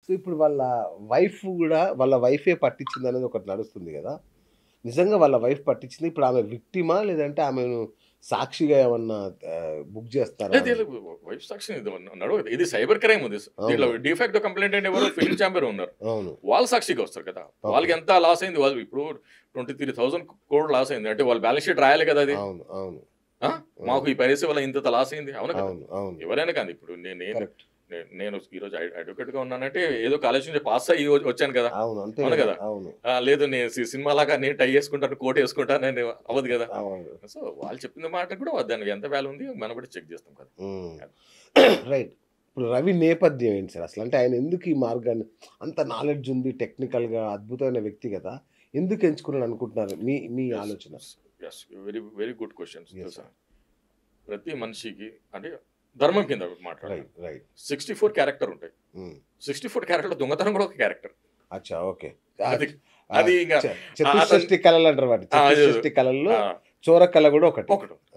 So, ఇప్పుడు వాళ్ళ wife గూడా వాళ్ళ వైఫే పట్టించిందనేది ఒకటి నడుస్తుంది గదా! నిజంగా వాళ్ళ వైఫ్ పట్టించింది. ఇప్పుడు ఆమె విక్టిమా? లేదంటే ఆమెను సాక్షిగా ఏమన్నా బుక్ జేస్తారా? లేదు వైఫ్ సాక్షి నడవదు. ఇది సైబర్ క్రైమ్ ఉంది. దీంట్లో అవును. డిఫాక్టో కంప్లెయింట్ అంటే ఎవరు ఫిలిం ఛాంబర్ ఉన్నారు. అవును. వాళ్ళు సాక్షిగా వస్తారు కదా! ఓకే. వాళ్ళకి ఎంత లాస్ అయింది. వాళ్ళు ఇప్పుడు 23,000 కోట్లు లాస్ అయింది. అంటే వాళ్ళు బ్యాలెన్స్ షీట్ రాయాలి కదా! అది. అవును. అవును. ఆ! మాకు అవును. ఈ పైరసీ వల్ల ఇంత లాస్ అయింది. అవునా కదా! అవును. అవును. ఎవరైనా కానీ ఇప్పుడు నేను కరెక్ట్. నేను ఈరోజు అడ్వకేట్‌గా ఉన్నానంటే ఏదో కాలేజ్ నుంచి పాస్ అయ్యి వచ్చాను కదా! అవును. అంతే అవును గదా! కదా! అవును. లేదు నేను సినిమాలాగా నేను టై యేసుకుంటాను, కోట్ యేసుకుంటానని అవ్వదు కదా! అవును. సో, వాళ్ళు చెప్పిన మాట కూడా దానికి ఎంత వాల్యూ ఉంది మనం కూడా చెక్ చేస్తాం కదా! హ్మ్. రైట్. ఇప్పుడు రవి నేపథ్యం ఏంటి సార్ అసలు? అంటే ఆయన ఎందుకు ఈ మార్గాన్ని అంత నాలెడ్జ్ ఉంది టెక్నికల్‌గా అద్భుతమైన వ్యక్తి గదా! ఎందుకు ఎంచుకున్నాడు అనుకుంటున్నారు? మీ మీ యెస్. ఆలోచన? Yes. Very very good questions yes తెలుసా? సార్. ప్రతి మనిషికి అంటే ధర్మం కింద మాట్లాడతాను. రైట్. రైట్. 64 క్యారెక్టర్ ఉంటాయి. హ్మ్. 64 క్యారెక్టర్‌లో దొంగతనం కూడా ఒక క్యారెక్టర్. అచ్చా! ఓకే. అది ఆహ్, అది ఇంగ చతుషష్టి కళలంటారు వాటిని. ఆ! అది చతుషష్టి కళల్లో ఆ! చోర కళ గూడా ఒకటి. ఒకటి. ఆ!